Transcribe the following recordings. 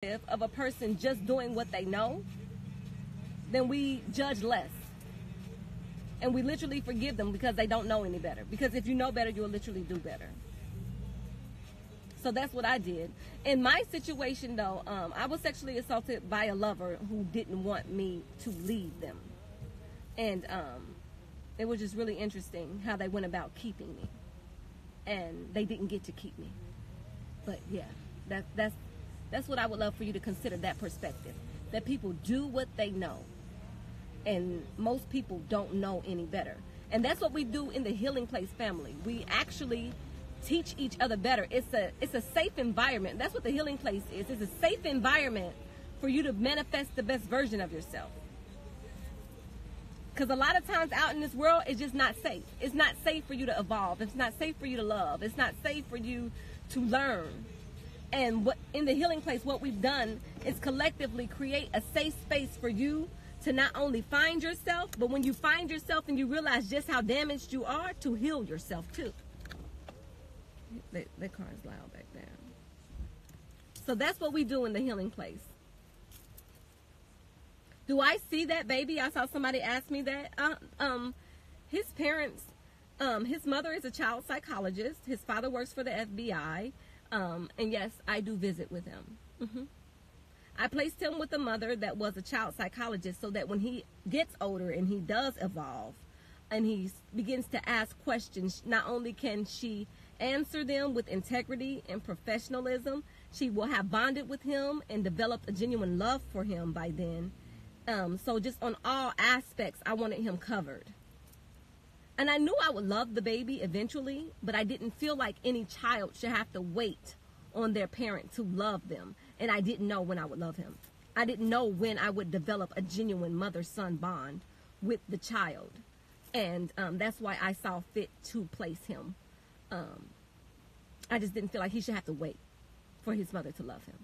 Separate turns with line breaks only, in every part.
of a person just doing what they know, then we judge less. And we literally forgive them because they don't know any better. Because if you know better, you'll literally do better. So that's what I did. In my situation, though, I was sexually assaulted by a lover who didn't want me to leave them. And it was just really interesting how they went about keeping me. And they didn't get to keep me. But yeah, that's what I would love for you to consider, that perspective. That people do what they know. And most people don't know any better. And that's what we do in the Healing Place family. We actually teach each other better. It's a safe environment. That's what the Healing Place is. It's a safe environment for you to manifest the best version of yourself. Because a lot of times out in this world, it's just not safe. It's not safe for you to evolve. It's not safe for you to love. It's not safe for you to learn. And what in the Healing Place, what we've done is collectively create a safe space for you to not only find yourself, but when you find yourself and you realize just how damaged you are, to heal yourself too. That car is loud back there. So that's what we do in the Healing Place. Do I see that baby? I saw somebody ask me that. His parents, his mother is a child psychologist. His father works for the FBI. And yes, I do visit with him. I placed him with a mother that was a child psychologist so that when he gets older and he does evolve and he begins to ask questions, not only can she answer them with integrity and professionalism, she will have bonded with him and developed a genuine love for him by then. So just on all aspects, I wanted him covered. And I knew I would love the baby eventually, but I didn't feel like any child should have to wait on their parent to love them. And I didn't know when I would love him. I didn't know when I would develop a genuine mother-son bond with the child. And that's why I saw fit to place him. I just didn't feel like he should have to wait for his mother to love him.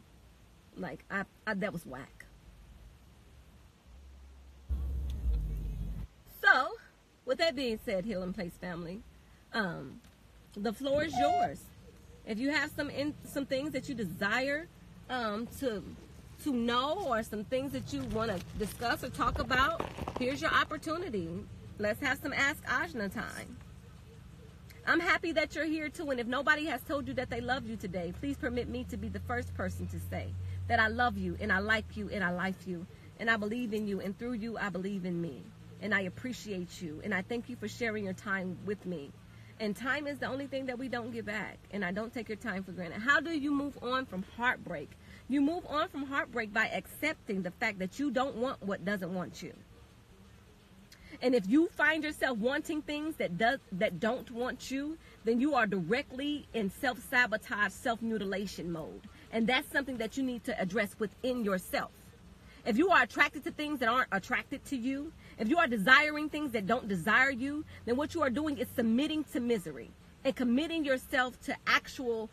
Like, that was whack. So, with that being said, Healing Place family, the floor is yours. If you have some things that you desire to know, or some things that you want to discuss or talk about, here's your opportunity. Let's have some Ask Ajna time. I'm happy that you're here too, and if nobody has told you that they love you today, please permit me to be the first person to say that I love you, and I like you, and I like you, and I believe in you, and through you I believe in me, and I appreciate you, and I thank you for sharing your time with me. And time is the only thing that we don't get back. And I don't take your time for granted. How do you move on from heartbreak? You move on from heartbreak by accepting the fact that you don't want what doesn't want you. And if you find yourself wanting things that don't want you, then you are directly in self-sabotage, self-mutilation mode. And that's something that you need to address within yourself. If you are attracted to things that aren't attracted to you, if you are desiring things that don't desire you, then what you are doing is submitting to misery and committing yourself to actual,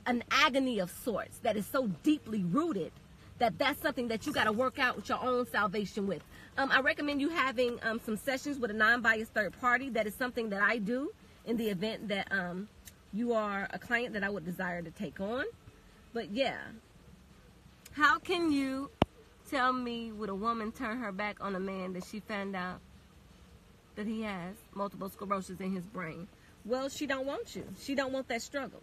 an agony of sorts that is so deeply rooted that that's something that you got to work out with your own salvation with. I recommend you having some sessions with a non-biased third party. That is something that I do in the event that you are a client that I would desire to take on. But yeah, how can you tell me, would a woman turn her back on a man that she found out that he has multiple sclerosis in his brain? Well, she don't want you. She don't want that struggle.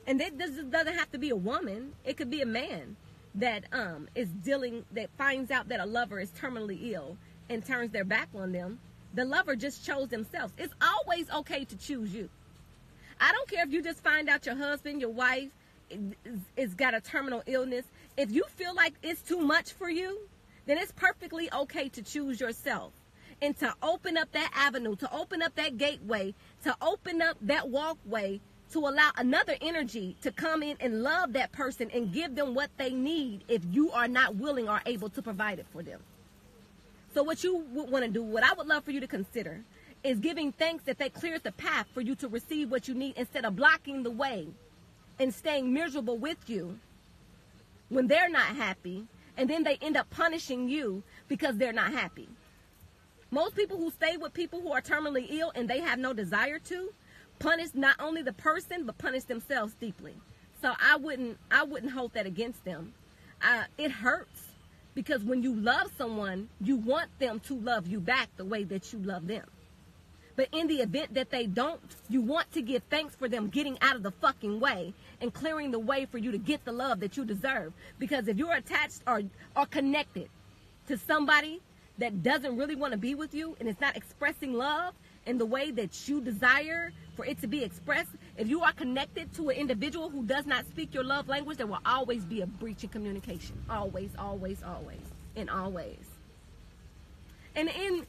And that doesn't have to be a woman. It could be a man that that finds out that a lover is terminally ill and turns their back on them. The lover just chose themselves. It's always okay to choose you. I don't care if you just find out your husband, your wife, it's got a terminal illness. If you feel like it's too much for you, then it's perfectly okay to choose yourself and to open up that avenue, to open up that gateway, to open up that walkway, to allow another energy to come in and love that person and give them what they need if you are not willing or able to provide it for them. So what you would want to do, what I would love for you to consider, is giving thanks that clears the path for you to receive what you need instead of blocking the way and staying miserable with you when they're not happy, and then they end up punishing you because they're not happy. Most people who stay with people who are terminally ill and they have no desire to, punish not only the person, but punish themselves deeply. So I wouldn't hold that against them. It hurts because when you love someone, you want them to love you back the way that you love them. But in the event that they don't, you want to give thanks for them getting out of the fucking way and clearing the way for you to get the love that you deserve. Because if you're attached or connected to somebody that doesn't really want to be with you and is not expressing love in the way that you desire for it to be expressed, if you are connected to an individual who does not speak your love language, there will always be a breach in communication. Always, always, always, in all ways. And even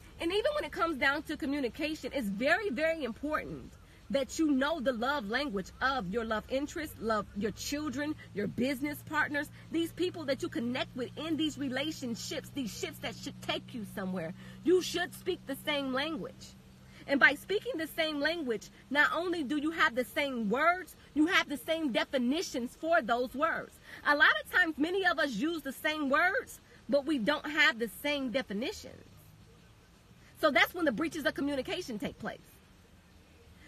when it comes down to communication, it's very, very important that you know the love language of your love interest, love your children, your business partners, these people that you connect with in these relationships, these ships that should take you somewhere. You should speak the same language. And by speaking the same language, not only do you have the same words, you have the same definitions for those words. A lot of times, many of us use the same words, but we don't have the same definitions. So that's when the breaches of communication take place.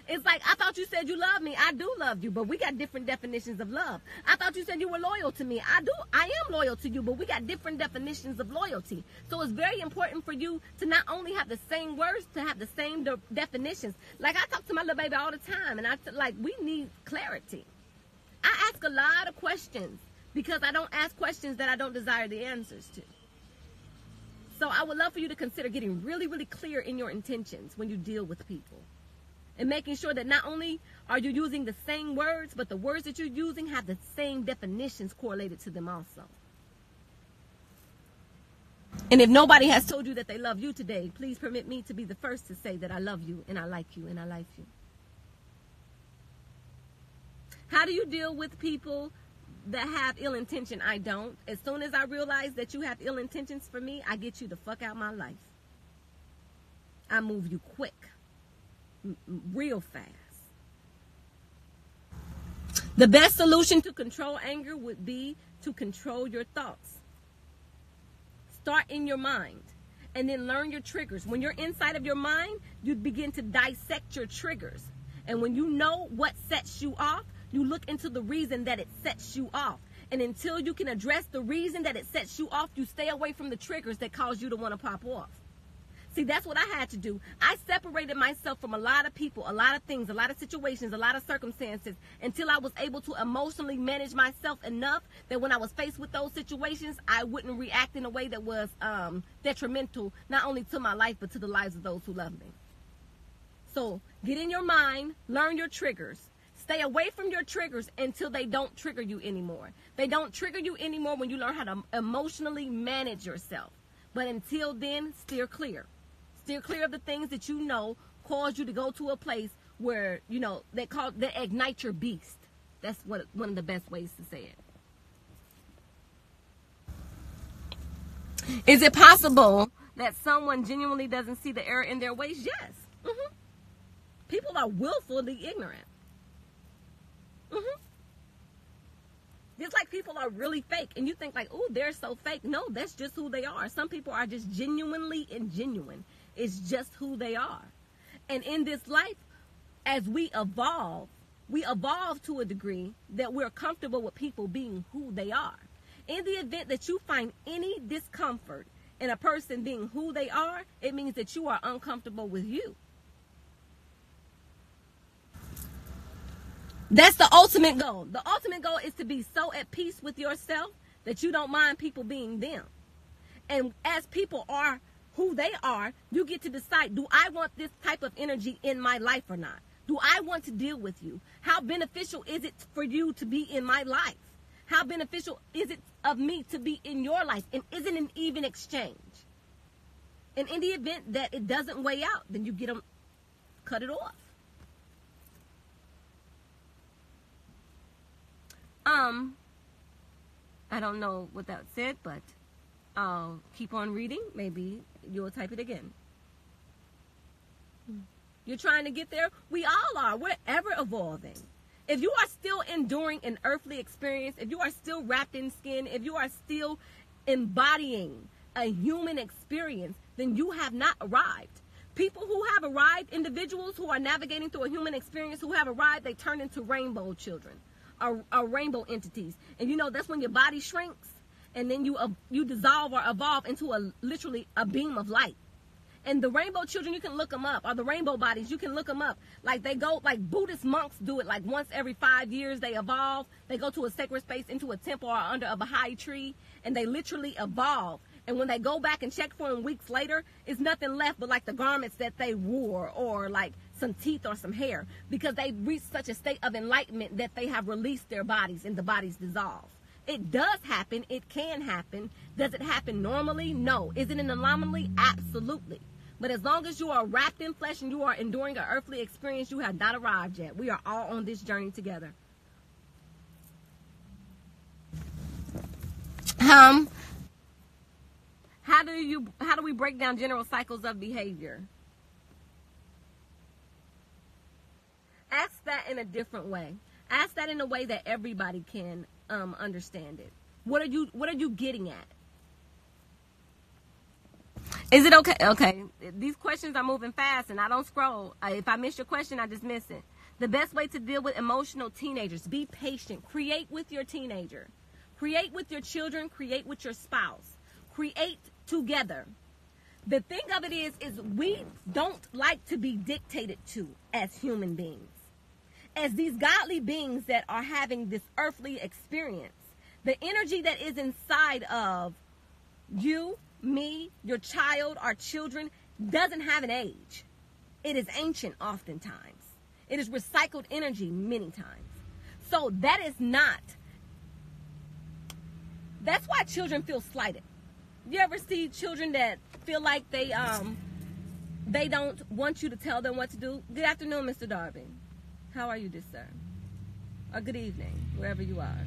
It's like, I thought you said you love me. I do love you, but we got different definitions of love. I thought you said you were loyal to me. I am loyal to you, but we got different definitions of loyalty. So it's very important for you to not only have the same words, to have the same definitions. Like, I talk to my little baby all the time, and we need clarity. I ask a lot of questions because I don't ask questions that I don't desire the answers to. So I would love for you to consider getting really, really clear in your intentions when you deal with people. And making sure that not only are you using the same words, but the words that you're using have the same definitions correlated to them also. And if nobody has told you that they love you today, please permit me to be the first to say that I love you and I like you and I like you. How do you deal with people that have ill intention? I don't. As soon as I realize that you have ill intentions for me, I get you the fuck out my life. I move you quick. Real fast. The best solution to control anger would be to control your thoughts. Start in your mind and then learn your triggers. When you're inside of your mind, you begin to dissect your triggers. And when you know what sets you off, you look into the reason that it sets you off. And until you can address the reason that it sets you off, you stay away from the triggers that cause you to want to pop off. See, that's what I had to do. I separated myself from a lot of people, a lot of things, a lot of situations, a lot of circumstances until I was able to emotionally manage myself enough that when I was faced with those situations, I wouldn't react in a way that was detrimental, not only to my life, but to the lives of those who love me. So get in your mind, learn your triggers. Stay away from your triggers until they don't trigger you anymore. They don't trigger you anymore when you learn how to emotionally manage yourself. But until then, steer clear. Steer clear of the things that you know cause you to go to a place where, they ignite your beast. That's one of the best ways to say it. Is it possible that someone genuinely doesn't see the error in their ways? Yes. People are willfully ignorant. Just like people are really fake, and you think like, oh, they're so fake. No, that's just who they are. Some people are just genuinely ingenuine. It's just who they are. And in this life, as we evolve to a degree that we're comfortable with people being who they are. In the event that you find any discomfort in a person being who they are, it means that you are uncomfortable with you. That's the ultimate goal. The ultimate goal is to be so at peace with yourself that you don't mind people being them. And as people are who they are, you get to decide, do I want this type of energy in my life or not? Do I want to deal with you? How beneficial is it for you to be in my life? How beneficial is it of me to be in your life? And is it an even exchange? And in the event that it doesn't weigh out, then you cut it off. I don't know what that said, but I'll keep on reading. Maybe you'll type it again. You're trying to get there? We all are. We're ever evolving. If you are still enduring an earthly experience, if you are still wrapped in skin, if you are still embodying a human experience, then you have not arrived. People who have arrived, individuals who are navigating through a human experience who have arrived, they turn into rainbow children. are rainbow entities. And you know, that's when your body shrinks and then you dissolve or evolve into literally a beam of light. And the rainbow children, you can look them up, or the rainbow bodies, you can look them up. Like they go, like Buddhist monks do it, like once every 5 years they evolve. They go to a sacred space, into a temple or under a Baha'i tree, and they literally evolve. And when they go back and check for them weeks later, it's nothing left but like the garments that they wore, or like some teeth or some hair, because they reached such a state of enlightenment that they have released their bodies and the bodies dissolve. It does happen. It can happen. Does it happen normally? No. Is it an anomaly? Absolutely. But as long as you are wrapped in flesh and you are enduring an earthly experience, you have not arrived yet. We are all on this journey together. How do we break down general cycles of behavior? Ask that in a different way. Ask that in a way that everybody can understand it. What are you getting at? Is it okay? Okay, these questions are moving fast and I don't scroll. If I miss your question, I just miss it. The best way to deal with emotional teenagers: be patient. Create with your teenager. Create with your children. Create with your spouse. Create together. The thing of it is we don't like to be dictated to as human beings. As these godly beings that are having this earthly experience, the energy that is inside of you, me, your child, our children, doesn't have an age. It is ancient oftentimes. It is recycled energy many times. So that's why children feel slighted. You ever see children that feel like they don't want you to tell them what to do? Good afternoon, Mr. Darby. How are you, this sir? Or good evening, wherever you are.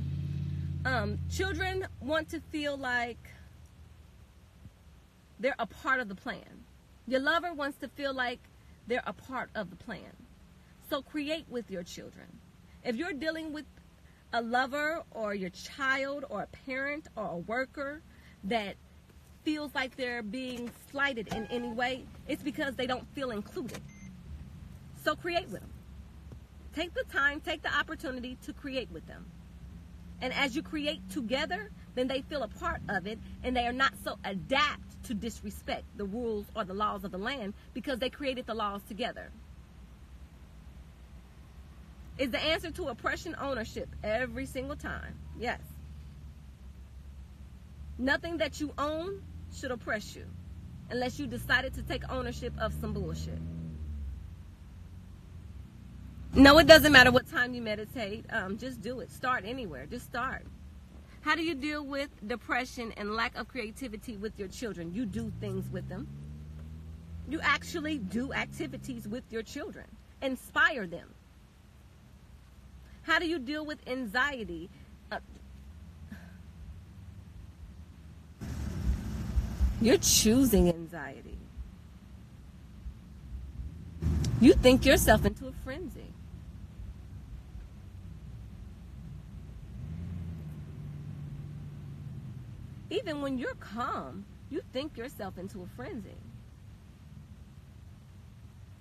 Children want to feel like they're a part of the plan. Your lover wants to feel like they're a part of the plan. So create with your children. If you're dealing with a lover or your child or a parent or a worker that feels like they're being slighted in any way, it's because they don't feel included. So create with them. Take the time, take the opportunity to create with them. And as you create together, then they feel a part of it, and they are not so adapt to disrespect the rules or the laws of the land because they created the laws together. Is the answer to oppression ownership every single time? Yes. Nothing that you own should oppress you unless you decided to take ownership of some bullshit. No, it doesn't matter what time you meditate. Just do it. Start anywhere. Just start. How do you deal with depression and lack of creativity with your children? You do things with them. You actually do activities with your children. Inspire them. How do you deal with anxiety? You're choosing anxiety. You think yourself into a frenzy. Even when you're calm, you think yourself into a frenzy.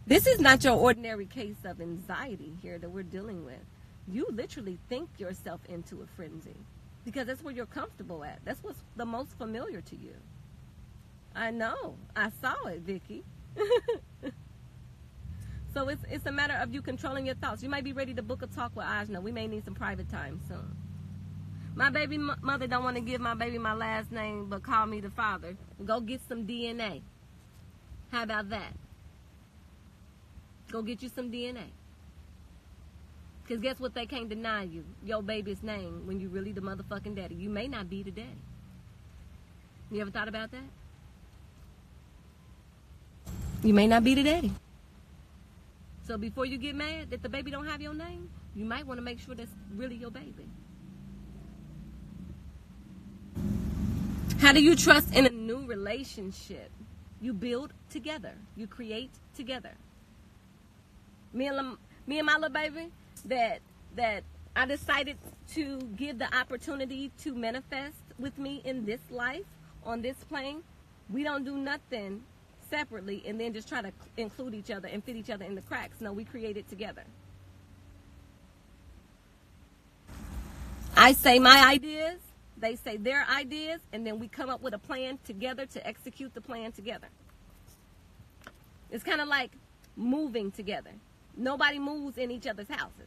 This is not your ordinary case of anxiety here that we're dealing with. You literally think yourself into a frenzy because that's where you're comfortable at. That's what's the most familiar to you. I know. I saw it, Vicky. So it's a matter of you controlling your thoughts. You might be ready to book a talk with Ajna. We may need some private time soon. My baby mother don't want to give my baby my last name, but call me the father. Go get some DNA. How about that? Go get you some DNA. Because guess what? They can't deny you your baby's name when you really the motherfucking daddy. You may not be the daddy. You ever thought about that? You may not be the daddy. So before you get mad that the baby don't have your name, you might want to make sure that's really your baby. How do you trust in a new relationship? You build together. You create together. Me and my little baby that I decided to give the opportunity to manifest with me in this life, on this plane. We don't do nothing separately and then just try to include each other and fit each other in the cracks. No, we create it together. I say my ideas, they say their ideas, and then we come up with a plan together to execute the plan together. It's kind of like moving together. Nobody moves in each other's houses.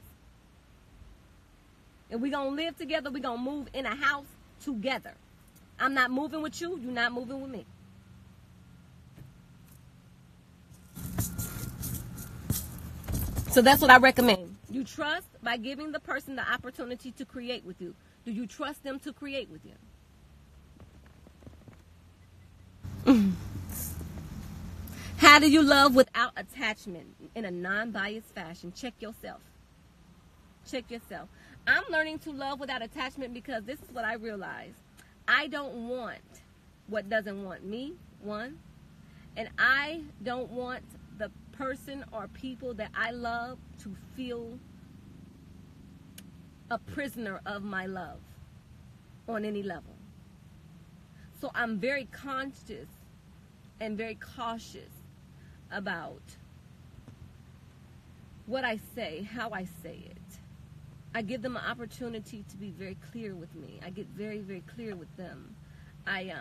If we're going to live together, we're going to move in a house together. I'm not moving with you. You're not moving with me. So that's what I recommend. You trust by giving the person the opportunity to create with you. Do you trust them to create with you? How do you love without attachment in a non-biased fashion? Check yourself. Check yourself. I'm learning to love without attachment because this is what I realized. I don't want what doesn't want me, one. And I don't want the person or people that I love to feel a prisoner of my love on any level. So I'm very conscious and very cautious about what I say, how I say it. I give them an opportunity to be very clear with me. I get very, very clear with them. I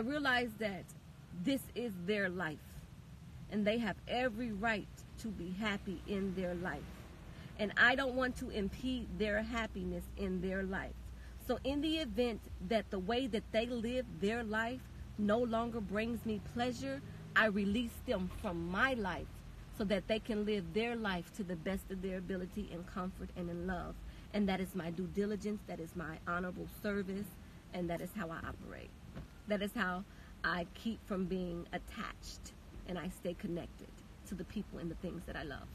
realize that this is their life, and they have every right to be happy in their life. And I don't want to impede their happiness in their life. So in the event that the way that they live their life no longer brings me pleasure, I release them from my life so that they can live their life to the best of their ability in comfort and in love. And that is my due diligence, that is my honorable service, and that is how I operate. That is how I keep from being attached, and I stay connected to the people and the things that I love.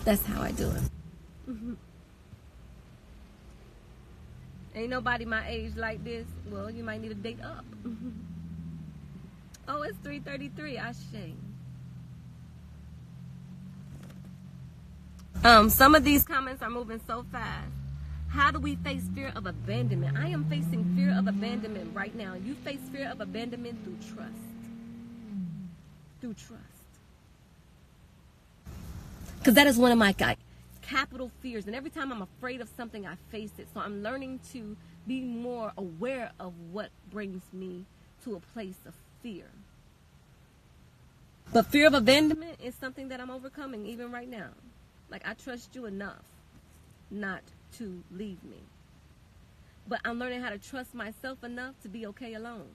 That's how I do it. Ain't nobody my age like this. Well, you might need a date up. Oh, it's 3:33. I shame. Some of these comments are moving so fast. How do we face fear of abandonment? I am facing fear of abandonment right now. You face fear of abandonment through trust. Through trust. Because that is one of my capital fears. And every time I'm afraid of something, I face it. So I'm learning to be more aware of what brings me to a place of fear. But fear of abandonment is something that I'm overcoming even right now. Like, I trust you enough not to leave me. But I'm learning how to trust myself enough to be okay alone.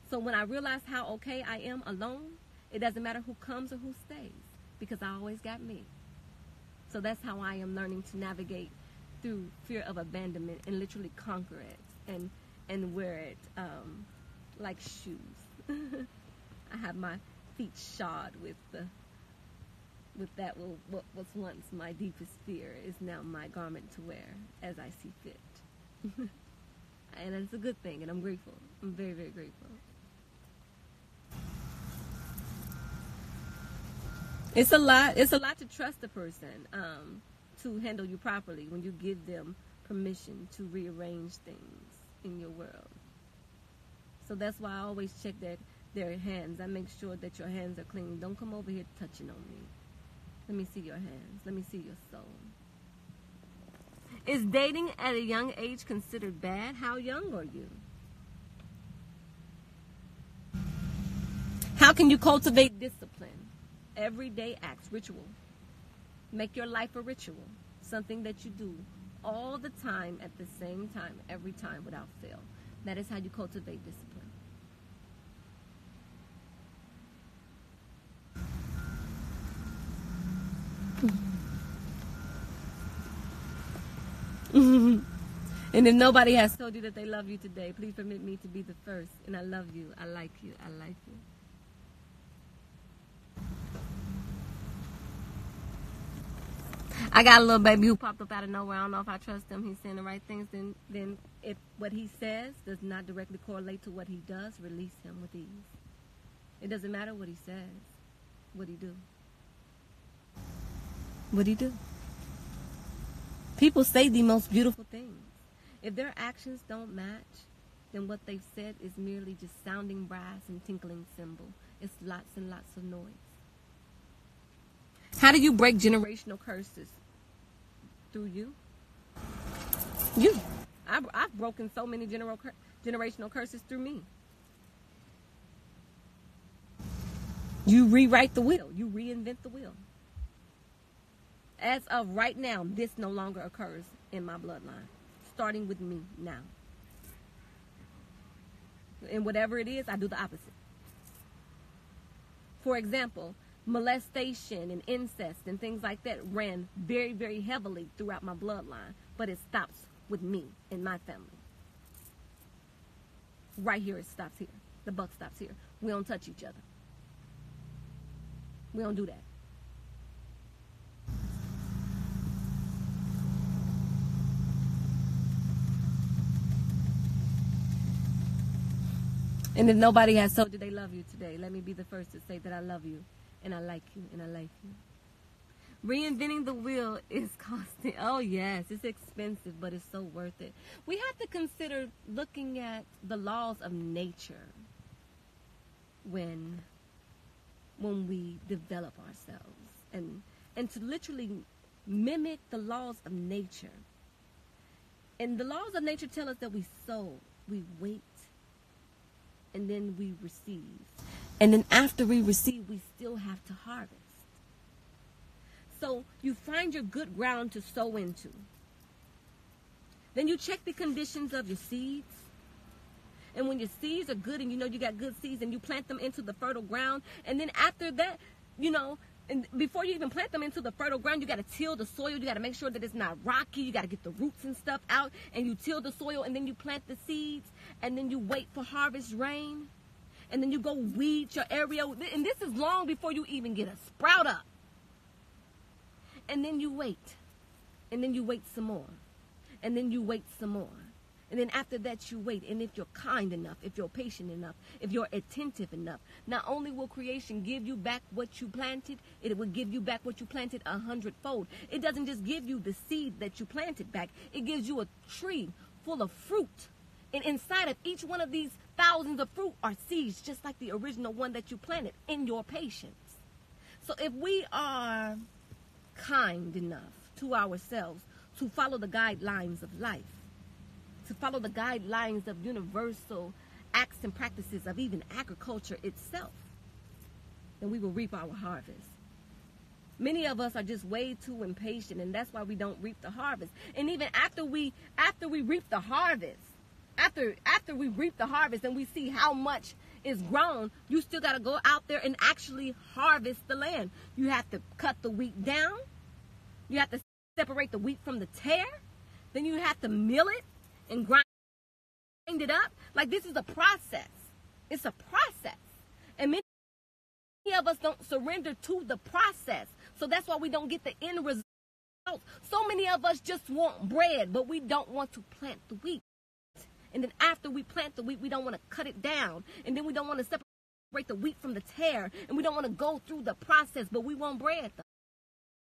So when I realize how okay I am alone, it doesn't matter who comes or who stays, because I always got me. So that's how I am learning to navigate through fear of abandonment and literally conquer it and wear it like shoes. I have my feet shod with that. What was once my deepest fear is now my garment to wear as I see fit. And it's a good thing, and I'm grateful. I'm very, very grateful. It's a lot to trust a person to handle you properly when you give them permission to rearrange things in your world. So that's why I always check their hands. I make sure that your hands are clean. Don't come over here touching on me. Let me see your hands. Let me see your soul. Is dating at a young age considered bad? How young are you? How can you cultivate discipline? Everyday acts, ritual. Make your life a ritual. Something that you do all the time at the same time, every time without fail. That is how you cultivate discipline. And if nobody has told you that they love you today, please permit me to be the first. And I love you. I like you. I like you. I got a little baby who popped up out of nowhere. I don't know if I trust him. He's saying the right things. Then if what he says does not directly correlate to what he does, release him with ease. It doesn't matter what he says. What he do? What he do? People say the most beautiful things. If their actions don't match, then what they've said is merely just sounding brass and tinkling cymbal. It's lots and lots of noise. How do you break generational curses? Through you. You. I've broken so many generational curses through me. You rewrite the wheel. You reinvent the wheel. As of right now, this no longer occurs in my bloodline. Starting with me now. And whatever it is, I do the opposite. For example, molestation and incest and things like that ran very, very heavily throughout my bloodline. But it stops with me and my family. Right here, it stops here. The buck stops here. We don't touch each other. We don't do that. And if nobody has told you they love you today, let me be the first to say that I love you, and I like you, and I like you. Reinventing the wheel is costing. Oh, yes, it's expensive, but it's so worth it. We have to consider looking at the laws of nature when we develop ourselves, and to literally mimic the laws of nature. And the laws of nature tell us that we sow, we wait, and then we receive. And then after we receive, we still have to harvest. So you find your good ground to sow into. Then you check the conditions of your seeds. And when your seeds are good and you know you got good seeds, and you plant them into the fertile ground. And then after that, and before you even plant them into the fertile ground, you got to till the soil. You got to make sure that it's not rocky. You got to get the roots and stuff out. And you till the soil, and then you plant the seeds. And then you wait for harvest rain. And then you go weed your area. And this is long before you even get a sprout up. And then you wait. And then you wait some more. And then you wait some more. And then after that, you wait. And if you're kind enough, if you're patient enough, if you're attentive enough, not only will creation give you back what you planted, it will give you back what you planted 100-fold. It doesn't just give you the seed that you planted back. It gives you a tree full of fruit. And inside of each one of these thousands of fruit are seeds, just like the original one that you planted in your patience. So if we are kind enough to ourselves to follow the guidelines of life, to follow the guidelines of universal acts and practices of even agriculture itself, then we will reap our harvest. Many of us are just way too impatient, and that's why we don't reap the harvest. And even after we reap the harvest, after we reap the harvest and we see how much is grown, you still got to go out there and actually harvest the land. You have to cut the wheat down. You have to separate the wheat from the tare. Then you have to mill it and grind it up. Like, this is a process. It's a process. And many of us don't surrender to the process. So that's why we don't get the end result. So many of us just want bread, but we don't want to plant the wheat. And then after we plant the wheat, we don't want to cut it down. And then we don't want to separate the wheat from the tare. And we don't want to go through the process, but we want bread,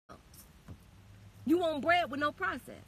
though. You want bread with no process.